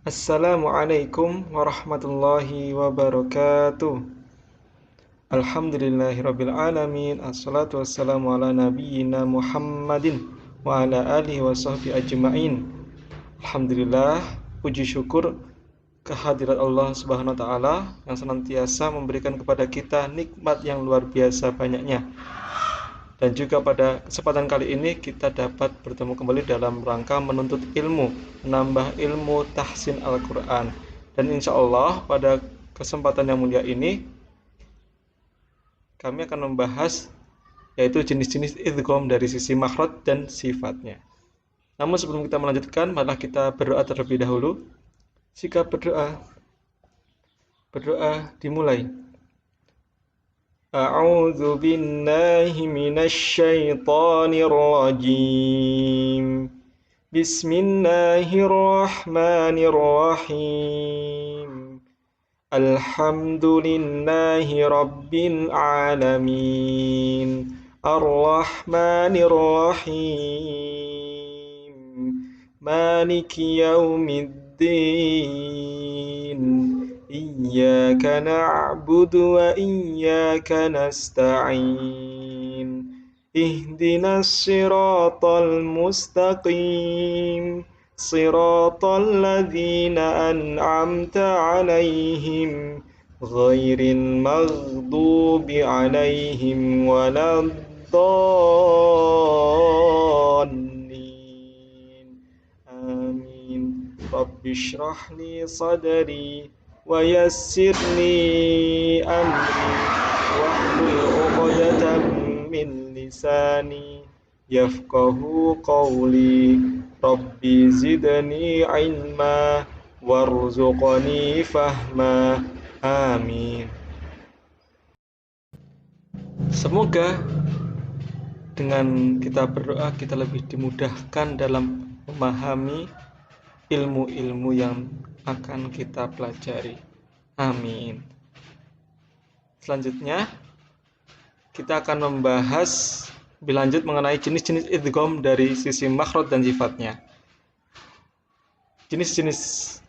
Assalamualaikum warahmatullahi wabarakatuh. Alhamdulillahirabbil alamin. Assalatu wassalamu ala nabiyyina Muhammadin wa ala alihi washabbihi ajmain. Alhamdulillah, puji syukur kehadirat Allah Subhanahu wa taala yang senantiasa memberikan kepada kita nikmat yang luar biasa banyaknya. Dan juga pada kesempatan kali ini kita dapat bertemu kembali dalam rangka menuntut ilmu, menambah ilmu tahsin Al-Quran. Dan insya Allah pada kesempatan yang mulia ini kami akan membahas yaitu jenis-jenis idgham dari sisi makhraj dan sifatnya. Namun sebelum kita melanjutkan, malah kita berdoa terlebih dahulu. Sikap berdoa dimulai. A'udzu billahi minasy syaithanir rajim. Bismillahirrahmanirrahim. Alhamdulillahi rabbil alamin. Ar-Rahmanir Rahim. Maliki yaumiddin. Iyyaka na'budu wa iyyaka nasta'in. Ihdinas siratal mustaqim. Siratal ladzina an'amta 'alaihim ghairil maghdubi 'alaihim waladdallin. Amin. Rabbishrah li sadri wa yassir li amri wahlul 'uqdatam min lisani yafqahu qawli. Rabbi zidni ilma warzuqni fahma. Amin. Semoga dengan kita berdoa kita lebih dimudahkan dalam memahami ilmu-ilmu yang akan kita pelajari. Amin. Selanjutnya kita akan membahas lebih lanjut mengenai jenis-jenis idgham dari sisi makhraj dan sifatnya. Jenis-jenis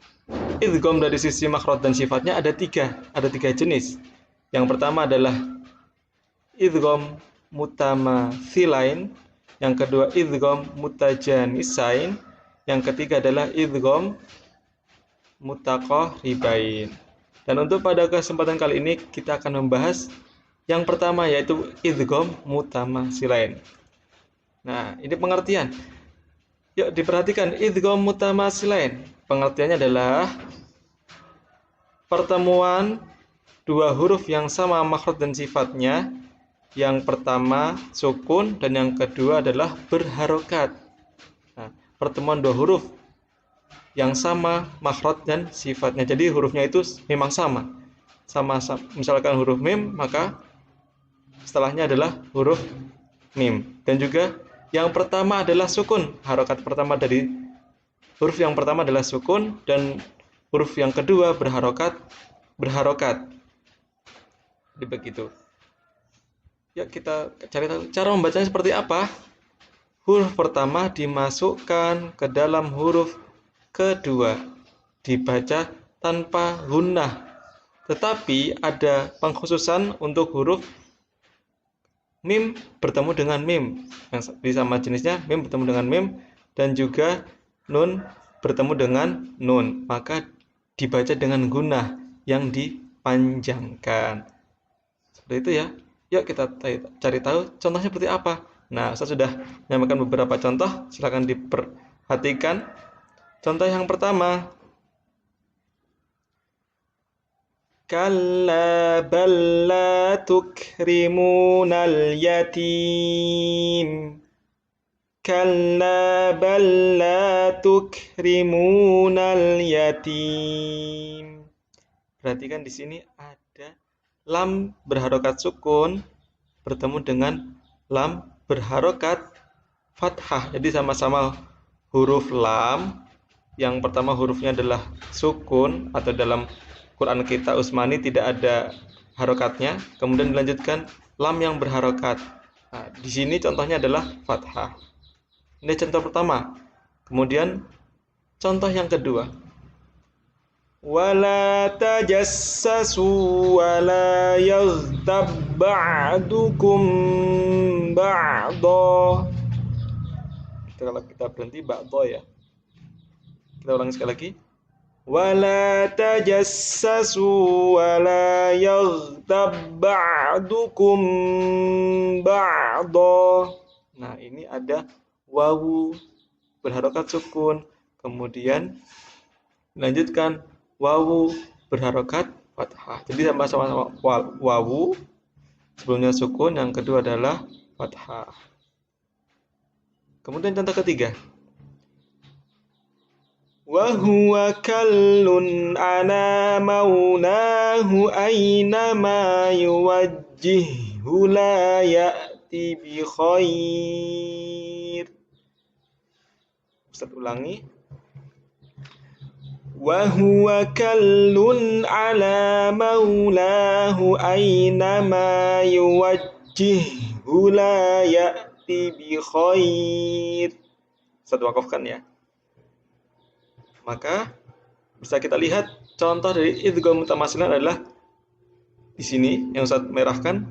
idgham dari sisi makhraj dan sifatnya ada tiga jenis. Yang pertama adalah idgham mutamatsilain, yang kedua idgham mutajanisain, yang ketiga adalah idgham mutaqaribain. Dan untuk pada kesempatan kali ini kita akan membahas yang pertama yaitu idgham mutamatsilain. Nah, ini pengertian. Yuk diperhatikan idgham mutamatsilain. Pengertiannya adalah pertemuan dua huruf yang sama makhraj dan sifatnya. Yang pertama sukun dan yang kedua adalah berharokat. Nah, pertemuan dua huruf yang sama makhraj dan sifatnya. Jadi hurufnya itu memang sama. Misalkan huruf mim, maka setelahnya adalah huruf mim. Dan juga yang pertama adalah sukun. Harokat pertama dari huruf yang pertama adalah sukun dan huruf yang kedua berharokat. Jadi begitu. Ya, kita cari tahu cara membacanya seperti apa. Huruf pertama dimasukkan ke dalam huruf kedua, dibaca tanpa gunnah. Tetapi ada pengkhususan untuk huruf mim bertemu dengan mim, yang sama jenisnya mim bertemu dengan mim, dan juga nun bertemu dengan nun, maka dibaca dengan gunnah yang dipanjangkan. Seperti itu ya. Yuk kita cari tahu contohnya seperti apa. Nah, saya sudah menyampaikan beberapa contoh, silakan diperhatikan. Contoh yang pertama, kalla bal la tukrimunal yatim. Kalla bal la tukrimunal yatim. Perhatikan di sini ada lam berharokat sukun bertemu dengan lam berharokat fathah. Jadi sama-sama huruf lam. Yang pertama hurufnya adalah sukun, atau dalam Quran kita Utsmani tidak ada harokatnya. Kemudian dilanjutkan lam yang berharokat. Nah, di sini contohnya adalah fathah. Ini contoh pertama. Kemudian contoh yang kedua. wala tajassasu wala yaghtab ba'dukum ba'da. Kalau kita berhenti ba'da ya. Kita ulangi sekali lagi. Wala tajassasu wala yaghtab ba'dukum ba'da. Nah, ini ada wawu berharokat sukun, kemudian lanjutkan wawu berharokat fathah. Jadi sama-sama wawu, sebelumnya sukun, yang kedua adalah fathah. Kemudian contoh ketiga. Wa huwa kallun ana maunahu aina ma yuwajjihu la ya'ti bi khair. Ustaz ulangi. Wa huwa kallun ala maulahu aina ma yuwajjihu la ya'ti bi khair. Ustaz wakafkan ya. Maka bisa kita lihat contoh dari idgham mutamatsilin adalah di sini yang Ustaz merahkan,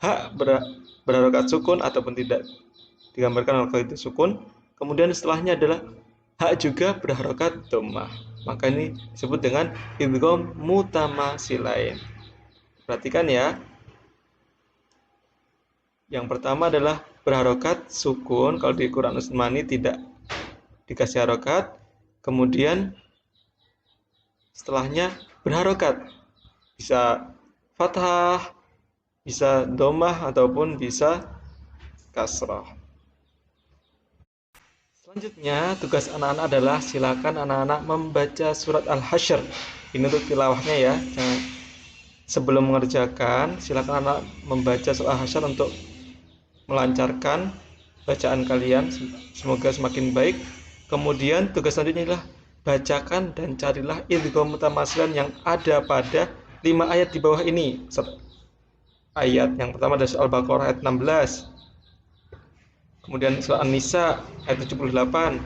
ha berharokat sukun ataupun tidak digambarkan kalau itu sukun. Kemudian setelahnya adalah ha juga berharokat dhammah. Maka ini disebut dengan idgham mutamatsilain. Perhatikan ya. Yang pertama adalah berharokat sukun. Kalau di Quran Utsmani tidak dikasih harokat. Kemudian setelahnya berharokat, bisa fathah, bisa dhammah ataupun bisa kasrah. Selanjutnya tugas anak-anak adalah silakan anak-anak membaca surat Al-Hasyr. Ini untuk tilawahnya ya. Sebelum mengerjakan, silakan anak membaca surat Al-Hasyr untuk melancarkan bacaan kalian, semoga semakin baik. Kemudian tugas selanjutnya adalah bacakan dan carilah idgham mutamatsilan yang ada pada 5 ayat di bawah ini. Ayat yang pertama adalah surah Al-Baqarah ayat 16. Kemudian surah An-Nisa ayat 78.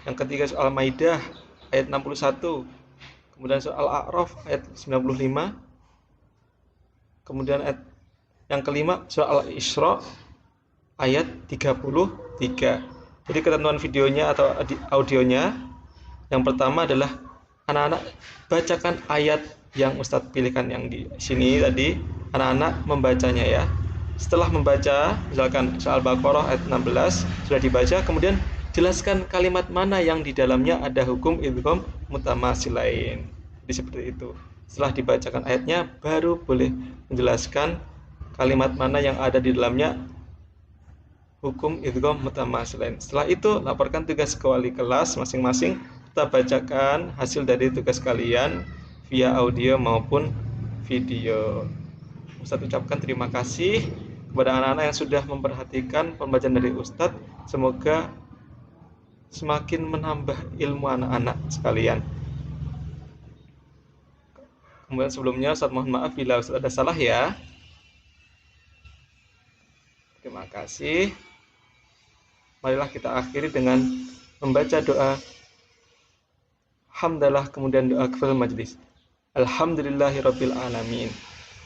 Yang ketiga surah Al-Maidah ayat 61. Kemudian surah Al-A'raf ayat 95. Kemudian ayat yang kelima surah Al-Isra ayat 33. Jadi ketentuan videonya atau audionya, yang pertama adalah anak-anak bacakan ayat yang Ustadz pilihkan yang di sini tadi, anak-anak membacanya ya. Setelah membaca, misalkan surah Al-Baqarah ayat 16 sudah dibaca, kemudian jelaskan kalimat mana yang di dalamnya ada hukum idgham mutamatsilain. Jadi seperti itu. Setelah dibacakan ayatnya, baru boleh menjelaskan kalimat mana yang ada di dalamnya hukum idgham mutamatsilain. Setelah itu laporkan tugas ke wali kelas masing-masing. Kita bacakan hasil dari tugas kalian via audio maupun video. Ustadz ucapkan terima kasih kepada anak-anak yang sudah memperhatikan pembacaan dari Ustadz. Semoga semakin menambah ilmu anak-anak sekalian. Kemudian sebelumnya Ustadz mohon maaf bila Ustadz ada salah ya. Terima kasih. Marilah kita akhiri dengan membaca doa hamdalah, kemudian doa kafaratul majlis. Alhamdulillahirabbil alamin.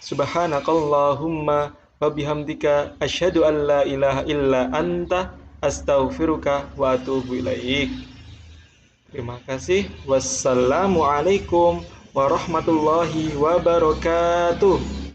Subhanakallahumma wa bihamdika asyhadu an la ilaha illa anta astaghfiruka wa atubu ilaik. Terima kasih. Wassalamualaikum warahmatullahi wabarakatuh.